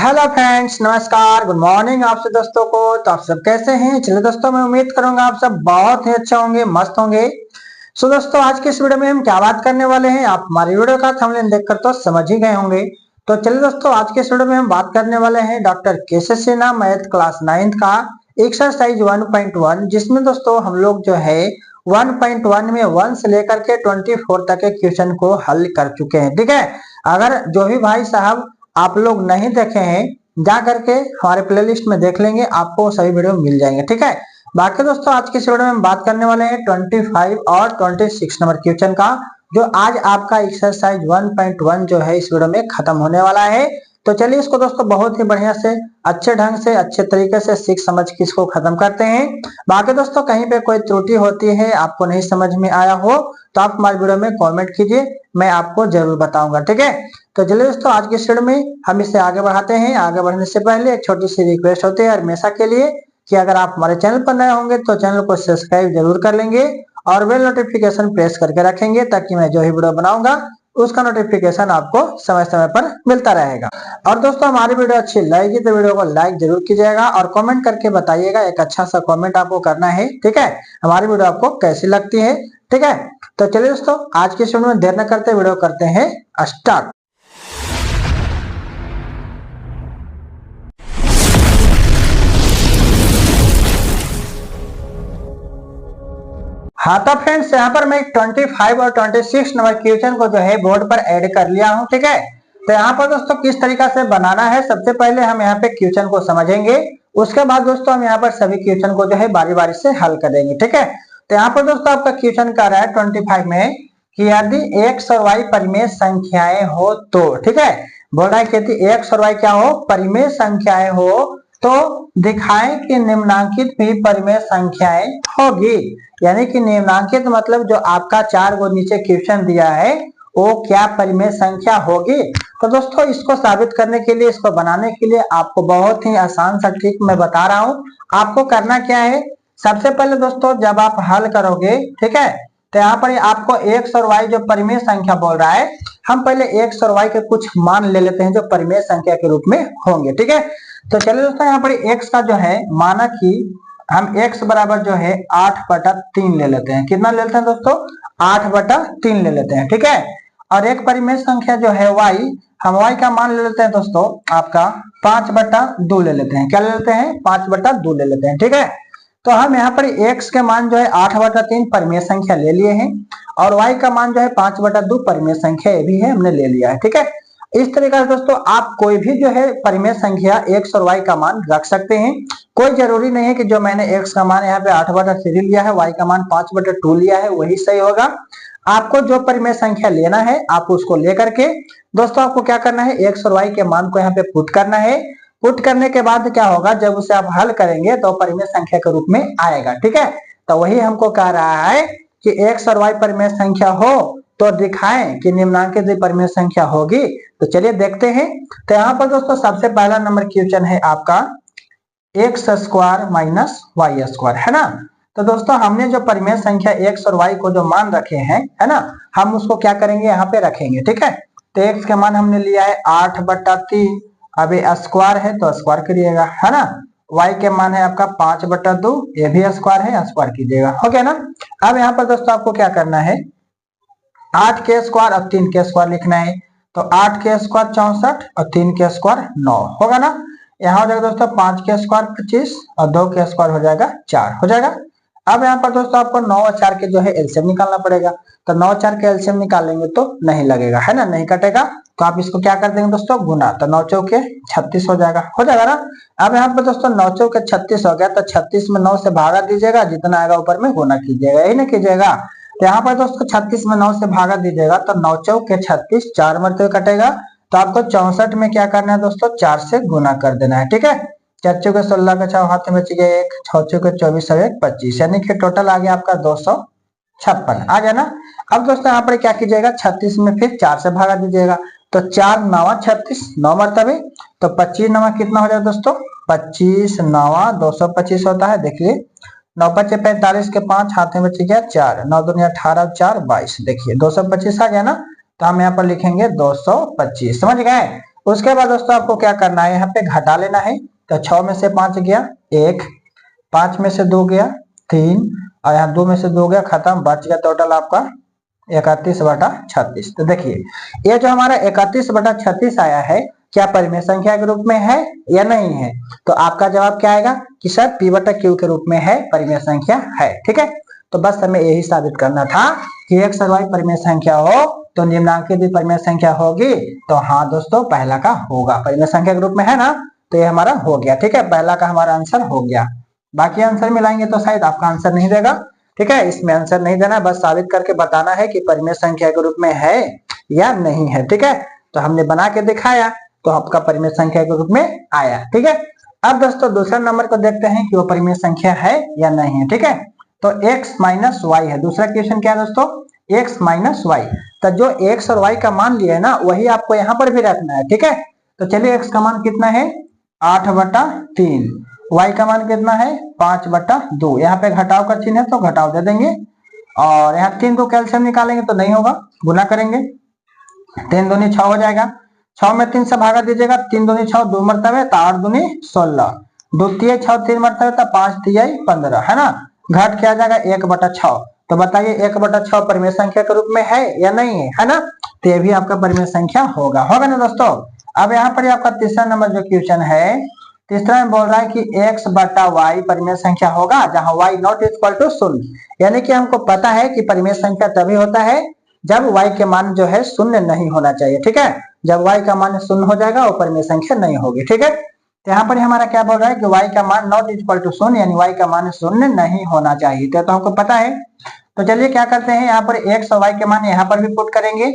Hello friends, नमस्कार, good morning आप सब दोस्तों को। तो आप सब कैसे हैं? चलिए दोस्तों, मैं उम्मीद करूंगा आप सब बहुत ही अच्छा होंगे, मस्त होंगे। सो दोस्तों, आज के इस वीडियो में हम क्या बात करने वाले हैं, आप हमारी वीडियो का थंबनेल देखकर तो समझ ही गए होंगे। तो चलिए दोस्तों, आज के इस वीडियो में हम बात करने वाले हैं doctor Keshav Sinha math class 9th का एक्सरसाइज 1.1, जिसमें दोस्तों हम लोग जो है 1.1 में 1 से लेकर के 24 तक के क्वेश्चन को हल कर चुके हैं। ठीक है, अगर जो भी भाई साहब आप लोग नहीं देखे हैं, जा करके हमारे प्लेलिस्ट में देख लेंगे, आपको सभी वीडियो मिल जाएंगे। ठीक है, बाकी दोस्तों आज की इस वीडियो में हम बात करने वाले हैं 25 और 26 नंबर क्वेश्चन का, जो आज आपका एक्सरसाइज 1.1 जो है इस वीडियो में खत्म होने वाला है। तो चलिए इसको दोस्तों बहुत ही बढ़िया से, अच्छे ढंग से, अच्छे तरीके से सीख समझ के इसको खत्म करते हैं। बाकी दोस्तों कहीं पे कोई त्रुटि होती है, आपको नहीं समझ में आया हो, तो आप हमारे वीडियो में कमेंट कीजिए, मैं आपको जरूर बताऊंगा। ठीक है, तो चलिए दोस्तों आज की इस वीडियो में हम इसे आगे बढ़ाते हैं। आगे बढ़ने से पहले एक छोटी सी रिक्वेस्ट होती है हमेशा के लिए, कि अगर आप हमारे चैनल पर नए होंगे तो चैनल को सब्सक्राइब जरूर कर लेंगे और बेल नोटिफिकेशन प्रेस करके रखेंगे, ताकि मैं जो ही वीडियो बनाऊंगा उसका नोटिफिकेशन आपको समय समय पर मिलता रहेगा। और दोस्तों हमारी वीडियो अच्छी लगेगी तो वीडियो को लाइक जरूर कीजिएगा और कमेंट करके बताइएगा, एक अच्छा सा कमेंट आपको करना है। ठीक है, हमारी वीडियो आपको कैसी लगती है। ठीक है, तो चलिए दोस्तों आज की वीडियो में देर न करते वीडियो करते हैं स्टार्ट। हाँ तो फ्रेंड्स, यहाँ पर मैं 25 और 26 नंबर क्वेश्चन को जो है बोर्ड पर ऐड कर लिया हूँ। ठीक है, तो यहाँ पर दोस्तों किस तरीका से बनाना है, सबसे पहले हम यहाँ पे क्वेश्चन को समझेंगे, उसके बाद दोस्तों हम यहाँ पर सभी क्वेश्चन को जो है बारी बारी से हल करेंगे। ठीक है, तो यहाँ पर दोस्तों आपका क्वेश्चन कर रहा है 25 में कि यदि x और y परिमेय संख्याएं हो तो, ठीक है, बोल रहा है कि यदि x और y क्या हो, परिमेय संख्याएं हो, तो दिखाएं कि निम्नांकित भी परिमेय संख्याएं होगी। यानी कि निम्नांकित मतलब जो आपका 4 गो नीचे क्वेश्चन दिया है वो क्या परिमेय संख्या होगी। तो दोस्तों इसको साबित करने के लिए, इसको बनाने के लिए आपको बहुत ही आसान सा ट्रिक मैं बता रहा हूँ। आपको करना क्या है, सबसे पहले दोस्तों जब आप हल करोगे, ठीक है, तो यहाँ पर आपको x और y जो परिमेय संख्या बोल रहा है, हम पहले x और y के कुछ मान ले लेते हैं जो परिमेय संख्या के रूप में होंगे। ठीक है, तो चलिए दोस्तों यहाँ पर x का जो है, माना कि हम x बराबर जो है 8/3 ले लेते हैं। कितना ले लेते हैं दोस्तों, 8/3 ले लेते हैं। ठीक है, और एक परिमेय संख्या जो है y, हम y का मान ले लेते हैं दोस्तों आपका 5/2 ले लेते हैं। क्या ले लेते हैं, 5/2 ले लेते हैं। ठीक है, तो हम यहाँ पर x के मान जो है 8/3 परिमेय संख्या ले लिए हैं, और y का मान जो है 5/2 परिमेय संख्या ये भी है, हमने ले लिया है। ठीक है, इस तरीके से दोस्तों आप कोई भी जो है परिमेय संख्या x और y का मान रख सकते हैं। कोई जरूरी नहीं है कि जो मैंने x का मान यहाँ पे 8/3 लिया है, y का मान 5/2 लिया है वही सही होगा। आपको जो परिमेय संख्या लेना है आप उसको लेकर के दोस्तों आपको क्या करना है, x और y के मान को यहाँ पे पुट करना है। पुट करने के बाद क्या होगा, जब उसे आप हल करेंगे तो परिमेय संख्या के रूप में आएगा। ठीक है, तो वही हमको कह रहा है कि x और y परिमेय संख्या हो तो दिखाएं कि निम्नांकित परिमेय संख्या होगी। तो चलिए देखते हैं। तो यहाँ पर दोस्तों सबसे पहला नंबर क्वेश्चन है आपका x² माइनस y², है ना। तो दोस्तों हमने जो परिमेय संख्या x और y को जो मान रखे हैं, है ना, हम उसको क्या करेंगे, यहाँ पे रखेंगे। ठीक है, तो x के मान हमने लिया है 8/3, अब ये स्क्वायर है तो स्क्वायर करिएगा, है ना। y के मान है आपका 5/2, ये भी स्क्वायर है, स्क्वायर कीजिएगा, हो गया ना। अब यहाँ पर दोस्तों आपको क्या करना है, 8 के स्क्वायर और 3 के स्क्वायर लिखना है। तो 8 के स्क्वायर 64 और 3 के स्क्वायर 9 होगा ना। यहाँ हो जाएगा दोस्तों 5 के स्क्वायर 25 और 2 के स्क्वायर हो जाएगा 4 हो जाएगा। अब यहाँ पर दोस्तों आपको 9 और 4 के जो है एलसीएम निकालना पड़ेगा। तो 9 4 के एलसीएम निकालेंगे तो नहीं लगेगा, है ना, नहीं कटेगा। तो आप इसको क्या कर देंगे दोस्तों, गुना, तो 9 चौके 36 हो जाएगा ना। अब यहाँ पर दोस्तों 9 चौके 36 हो गया, तो 36 में 9 से भागा दीजिएगा, जितना आएगा ऊपर में गुना कीजिएगा, यही ना कीजिएगा। तो यहाँ पर दोस्तों 36 में 9 से भागा दीजिएगा, तो 9 चौके 36, 4 मरते हुए कटेगा। तो आपको 64 में क्या करना है दोस्तों, 4 से गुना कर देना है। ठीक है, 4 चौके 16 का 6 हाथ में बच गया 1, 6 चौके 24 और 1 25, यानी कि टोटल आ गया आपका 256 आ गया ना। अब दोस्तों यहाँ पर क्या कीजिएगा, 36 में फिर 4 से भागा दीजिएगा, तो 4 9 36, 9 मरतबे, तो 25 9 कितना हो जाएगा दोस्तों, 25 9 225 होता है। देखिए 9 5 45 के 5 हाथ में बच गया 4, 9 दूनी 18 4 22, देखिए 225 आ गया ना। तो हम यहाँ पर लिखेंगे 225, समझ गए। उसके बाद दोस्तों आपको क्या करना है, यहाँ पे घटा लेना है। तो 6 में से 5 गया 1, 5 में से 2 गया 3, और यहाँ 2 में से 2 गया, खत्म, बच गया टोटल आपका 31/36। तो देखिए ये जो हमारा 31/36 आया है, क्या परिमेय संख्या के रूप में है या नहीं है? तो आपका जवाब क्या आएगा कि सर P/Q के रूप में है, परिमेय संख्या है। ठीक है, तो बस हमें यही साबित करना था कि x और y परिमेय संख्या हो तो निम्नांकित भी परिमेय संख्या होगी। तो हाँ दोस्तों, पहला का होगा, परिमेय संख्या के रूप में है ना, तो ये हमारा हो गया। ठीक है, पहला का हमारा आंसर हो गया। बाकी आंसर मिलाएंगे तो शायद आपका आंसर नहीं देगा। ठीक है, इसमें आंसर नहीं देना, बस साबित करके बताना है कि परिमेय संख्या के रूप में है या नहीं है। ठीक है, तो हमने बना के दिखाया तो आपका परिमेय संख्या के रूप में आया। ठीक है, अब दोस्तों दूसरा नंबर को देखते हैं कि वो परिमेय संख्या है या नहीं है। ठीक है, तो x माइनस वाई है। दूसरा क्वेश्चन क्या है दोस्तों, x माइनस वाई। तो जो x और y का मान लिया है ना, वही आपको यहाँ पर भी रखना है। ठीक है, तो चलिए x का मान कितना है 8/3, y का मान कितना है 5/2। यहाँ पे घटाव का चिन्ह है तो घटाव दे देंगे, और यहाँ 3 को कैल्शियम निकालेंगे तो नहीं होगा, गुना करेंगे, 3 दूनी 6 हो जाएगा। 6 में 3 से भागा दीजिएगा, 3 दूनी 6, 2 मरतबे तो 8 दूनी 16, 2 तिहाई 6, 3 मरतबे तो 5 तिहाई 15, है ना, घट के आ जाएगा 1/6। तो बताइए 1/6 परिमेय संख्या के रूप में है या नहीं है, है ना, तो ये भी आपका परिमेय संख्या होगा ना दोस्तों। अब यहाँ पर आपका तीसरा नंबर जो क्वेश्चन है, तीसरा में बोल रहा है कि x/y परिमेय संख्या होगा जहां y नॉट इक्वल टू 0। यानी कि हमको पता है कि परिमेय संख्या तभी होता है जब y के मान जो है 0 नहीं होना चाहिए। ठीक है, जब y का मान 0 हो जाएगा वो परिमेय संख्या नहीं होगी। ठीक है, तो यहाँ पर हमारा क्या बोल रहा है कि y का मान नॉट इक्वल टू 0, यानी y का मान 0 नहीं होना चाहिए। तो हमको पता है, तो चलिए क्या करते हैं, यहाँ पर x और y के मान यहाँ पर भी पुट करेंगे।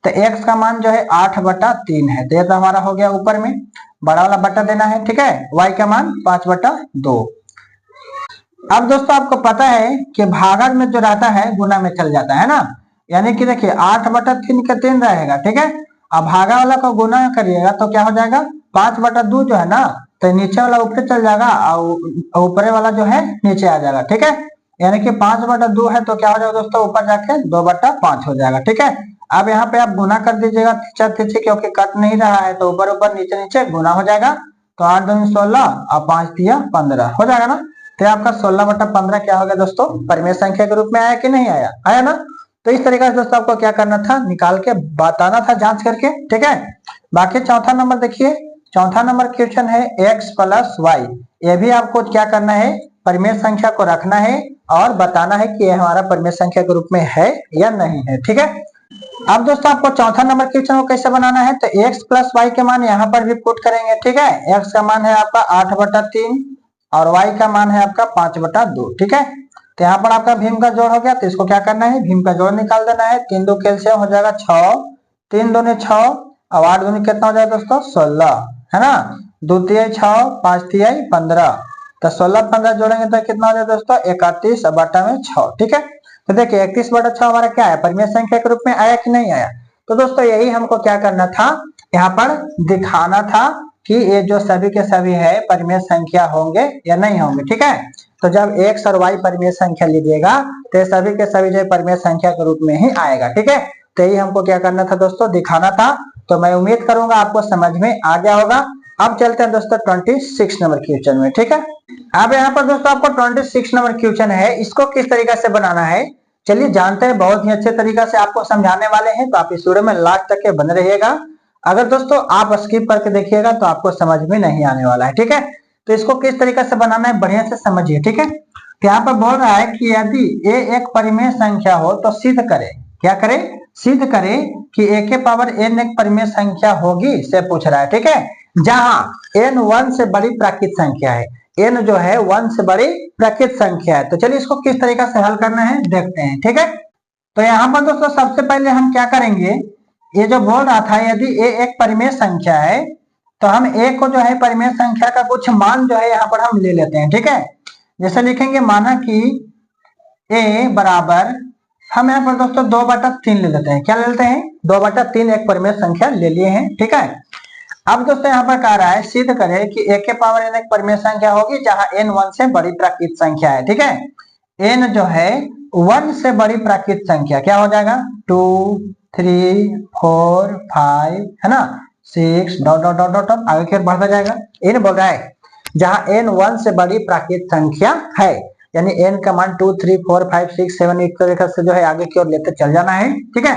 तो x का मान जो है 8/3 है, तो ये तो हमारा हो गया ऊपर में, बड़ा वाला बट्टा देना है। ठीक है, y का मान 5/2। अब दोस्तों आपको पता है कि भागक में जो रहता है गुना में चल जाता है ना, यानी कि देखिए 8/3 का 3 रहेगा। ठीक है, अब भागा वाला को गुना करिएगा तो क्या हो जाएगा 5/2 जो है ना, तो नीचे वाला ऊपर चल जाएगा और ऊपर वाला जो है नीचे आ जाएगा। ठीक है, यानी कि 5/2 है तो क्या हो जाएगा दोस्तों, ऊपर जाके 2/5 हो जाएगा। ठीक है, अब यहाँ पे आप गुना कर दीजिएगा पीछे, क्योंकि कट नहीं रहा है तो ऊपर ऊपर नीचे नीचे गुना हो जाएगा। तो 8 दूनी 16 और 5 तिया 15 हो जाएगा ना। तो आपका 16/15 क्या हो गया दोस्तों, परिमेय संख्या के रूप में आया कि नहीं आया, आया ना। तो इस तरीके से दोस्तों आपको क्या करना था, निकाल के बताना था जांच करके। ठीक है, बाकी चौथा नंबर देखिए, चौथा नंबर क्वेश्चन है x+y। ये भी आपको क्या करना है, परिमेय संख्या को रखना है और बताना है कि यह हमारा परिमेय संख्या के रूप में है या नहीं है। ठीक है, अब दोस्तों आपको चौथा नंबर क्वेश्चन को कैसे बनाना है, तो x+y के मान यहाँ पर भी पुट करेंगे। ठीक है, x का मान है आपका 8/3 और y का मान है आपका 5/2। ठीक है, तो यहाँ पर आपका भीम का जोड़ हो गया, तो इसको क्या करना है, भीम का जोड़ निकाल देना है। 3 2 कैल्शियम हो जाएगा 6, 3 दूनी 6 और 8 दूनी कितना हो जाएगा दोस्तों 16, है ना, 2 तिहाई 6, 5 तिहाई 15, तो 16-15 जोड़ेंगे तो कितना हो जाएगा दोस्तों 31/6। ठीक है, तो देखिए 31/6 हमारा क्या है, परिमेय संख्या के रूप में आया कि नहीं आया। तो दोस्तों यही हमको क्या करना था, यहाँ पर दिखाना था कि ये जो सभी के सभी है परिमेय संख्या होंगे या नहीं होंगे। ठीक है, तो जब x और y परिमेय संख्या लीजिएगा तो सभी के सभी जो परिमेय संख्या के रूप में ही आएगा। ठीक है, तो यही हमको क्या करना था दोस्तों, दिखाना था। तो मैं उम्मीद करूंगा आपको समझ में आ गया होगा। अब चलते हैं दोस्तों 26 नंबर क्वेश्चन में। ठीक है, अब यहाँ पर दोस्तों आपको 26 नंबर क्वेश्चन है, इसको किस तरीके से बनाना है चलिए जानते हैं। बहुत ही अच्छे तरीके से आपको समझाने वाले हैं, तो आप इस वीडियो में लास्ट तक के बने रहिएगा। अगर दोस्तों आप स्किप करके देखिएगा तो आपको समझ में नहीं आने वाला है। ठीक है, तो इसको किस तरीके से बनाना है बढ़िया से समझिए। ठीक है, तो यहाँ पर बोल रहा है कि यदि a एक परिमेय संख्या हो तो सिद्ध करें, क्या करें, सिद्ध करें कि a के पावर n एक परिमेय संख्या होगी, से पूछ रहा है। ठीक है, जहां n 1 से बड़ी प्राकृत संख्या है, n जो है 1 से बड़ी प्राकृत संख्या है। तो चलिए इसको किस तरीके से हल करना है देखते हैं। ठीक है, तो यहाँ पर दोस्तों सबसे पहले हम क्या करेंगे, ये जो बोल रहा था यदि a एक परिमेय संख्या है तो हम a को जो है परिमेय संख्या का कुछ मान जो है यहाँ पर हम ले लेते हैं। ठीक है, जैसे लिखेंगे माना कि a बराबर, हम यहाँ पर दोस्तों 2/3 ले लेते हैं। क्या ले लेते हैं, 2/3 एक परिमेय संख्या ले लिए हैं। ठीक है, अब दोस्तों यहाँ पर कह रहा है सिद्ध करें कि a के पावर n एक परिमेय संख्या होगी जहां n 1 से बड़ी प्राकृत संख्या है। ठीक है, n जो है 1 से बड़ी प्राकृत संख्या क्या हो जाएगा 2 3 4 5, है ना, 6 dot dot dot dot dot आगे की ओर बढ़ता जाएगा। एन बोल रहा है जहां एन 1 से बड़ी प्राकृत संख्या है, यानी एन का मान 2 3 4 5 6 7 एक तरीके से जो है आगे की ओर लेते चल जाना है। ठीक है,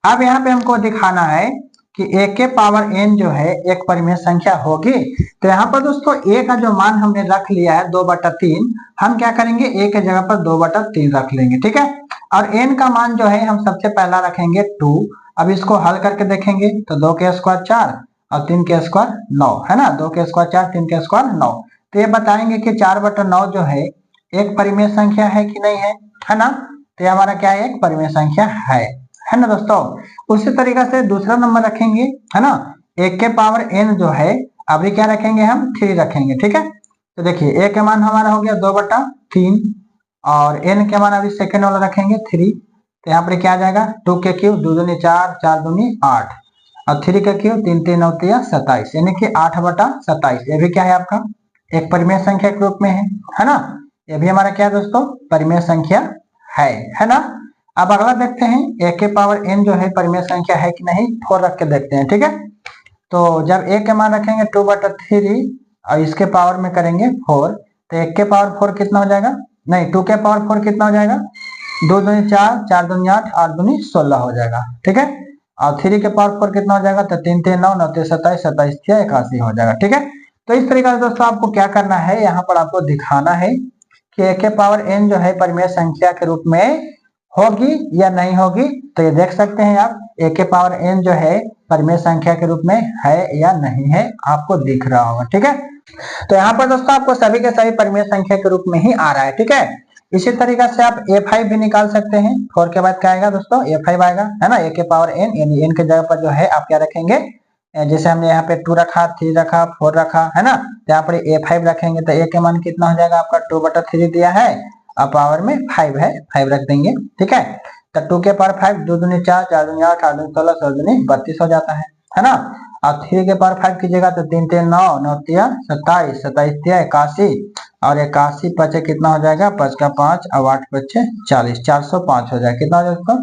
अब यहाँ पे हमको दिखाना है कि a के पावर n जो है एक परिमेय संख्या होगी। तो यहाँ पर दोस्तों a का जो मान हमने रख लिया है 2/3, हम क्या करेंगे a के जगह पर 2/3 रख लेंगे। ठीक है, और n का मान जो है हम सबसे पहला रखेंगे 2। अब इसको हल करके देखेंगे तो 2 के स्क्वायर 4 और 3 के स्क्वायर 9 है ना, 2 के स्क्वायर 4 3 के स्क्वायर 9। तो ये बताएंगे कि 4/9 जो है एक परिमेय संख्या है कि नहीं है ना। तो हमारा क्या है, एक परिमेय संख्या है ना दोस्तों। उसी तरीके से दूसरा नंबर रखेंगे है ना, 1 के पावर n जो है अभी क्या रखेंगे, हम 3 रखेंगे। ठीक है, तो देखिए a का मान हमारा हो गया 2/3 और n के मान अभी सेकेंड वाला रखेंगे 3। तो यहाँ पर क्या आ जाएगा, 2 के क्यूब 2 दूनी 4 4 दूनी 8 और 3 का क्यूब 3 3 9 27, यानी कि 8/27। ये भी क्या है आपका एक परिमेय संख्या के रूप में है ना। ये भी हमारा क्या है दोस्तों, परिमेय संख्या है ना। अब अगला देखते हैं a के पावर n जो है परिमेय संख्या है कि नहीं, 4 रख के देखते हैं। ठीक है, तो जब a के मान रखेंगे 2/3 और इसके पावर में करेंगे 4, तो 1 के पावर 4 कितना हो जाएगा, नहीं 2 के पावर 4 कितना हो जाएगा, 2 दूनी 4 4 दूनी 8 8 दूनी 16 हो जाएगा। ठीक है, और 3 के पावर 4 कितना हो जाएगा, तो 3 3 9 9 27 27 81 हो जाएगा। ठीक है, तो इस तरीके से दोस्तों आपको क्या करना है, यहाँ पर आपको दिखाना है कि a के पावर n जो है परिमेय संख्या के रूप में होगी या नहीं होगी। तो ये देख सकते हैं आप, a के पावर n जो है परिमेय संख्या के रूप में है या नहीं है, आपको दिख रहा होगा। ठीक है, तो यहाँ पर दोस्तों आपको सभी के सभी परिमेय संख्या के रूप में ही आ रहा है। ठीक है, इसी तरीके से आप a5 भी निकाल सकते हैं। 4 के बाद क्या आएगा दोस्तों, a5 आएगा है ना। a के पावर n यानी n के जगह पर जो है आप क्या रखेंगे, जैसे हमने यहाँ पे 2 रखा 3 रखा 4 रखा है ना, तो यहाँ पर a5 रखेंगे तो a के मान कितना हो जाएगा आपका 2/3 दिया है और पावर में 5 है, 5 रख देंगे। ठीक है, तो 2 के पावर 5 2 दूनी 4 4 दूनी 8 8 दूनी 16 16 दूनी 32 हो जाता है ना। और 3 के पावर 5 कीजिएगा तो 3 3 9 9 27 27 81 और 81 पचे कितना हो जाएगा, 5 का 5 और 8 बचे 40 405 हो जाएगा। कितना हो जाएगा,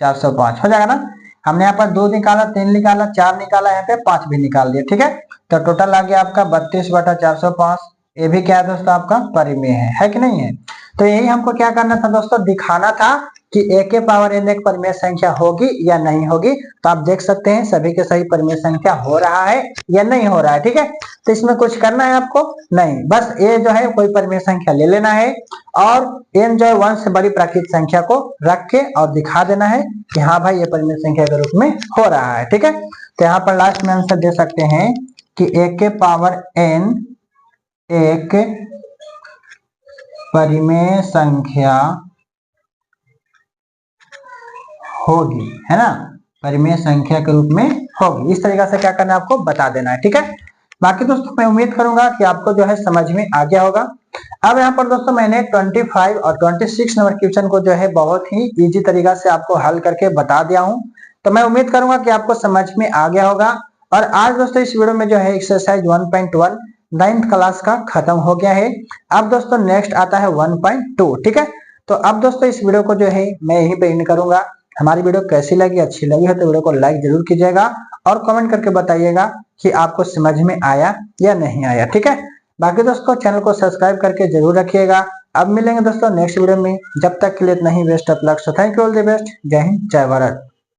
405 हो जाएगा ना। हमने यहाँ पर 2 निकाला 3 निकाला 4 निकाला, यहाँ पे 5 भी निकाल दिया। ठीक है, तो टोटल आ गया आपका 32/405। ये भी क्या है दोस्तों, आपका परिमेय है कि नहीं है। तो यही हमको क्या करना था दोस्तों, दिखाना था कि a के पावर n एक परिमेय संख्या होगी या नहीं होगी। तो आप देख सकते हैं सभी के सही परिमेय संख्या हो रहा है या नहीं हो रहा है। ठीक है, तो इसमें कुछ करना है आपको नहीं, बस a जो है कोई परिमेय संख्या ले लेना है और n जो है 1 से बड़ी प्राकृत संख्या को रख के और दिखा देना है कि हाँ भाई ये परिमेय संख्या के रूप में हो रहा है। ठीक है, तो यहाँ पर लास्ट में आंसर दे सकते हैं कि a के पावर n एक परिमेय संख्या होगी है ना, परिमेय संख्या के रूप में होगी। इस तरीके से क्या करना है, आपको बता देना है। ठीक है, बाकी दोस्तों मैं उम्मीद करूंगा कि आपको जो है समझ में आ गया होगा। अब यहाँ पर दोस्तों मैंने 25 और 26 नंबर क्वेश्चन को जो है बहुत ही इजी तरीका से आपको हल करके बता दिया हूँ। तो मैं उम्मीद करूंगा कि आपको समझ में आ गया होगा। और आज दोस्तों इस वीडियो में जो है एक्सरसाइज 1.1 9th क्लास का खत्म हो गया है। अब दोस्तों नेक्स्ट आता है 1.2। ठीक है, तो अब दोस्तों इस वीडियो को जो है मैं यहीं पे एंड करूंगा। हमारी वीडियो कैसी लगी, अच्छी लगी है तो वीडियो को लाइक जरूर कीजिएगा और कमेंट करके बताइएगा कि आपको समझ में आया या नहीं आया। ठीक है, बाकी दोस्तों चैनल को सब्सक्राइब करके जरूर रखिएगा। अब मिलेंगे दोस्तों नेक्स्ट वीडियो में, जब तक के लिए इतना ही, best of luck. So thank you all the best. Jai Hind, जय भारत।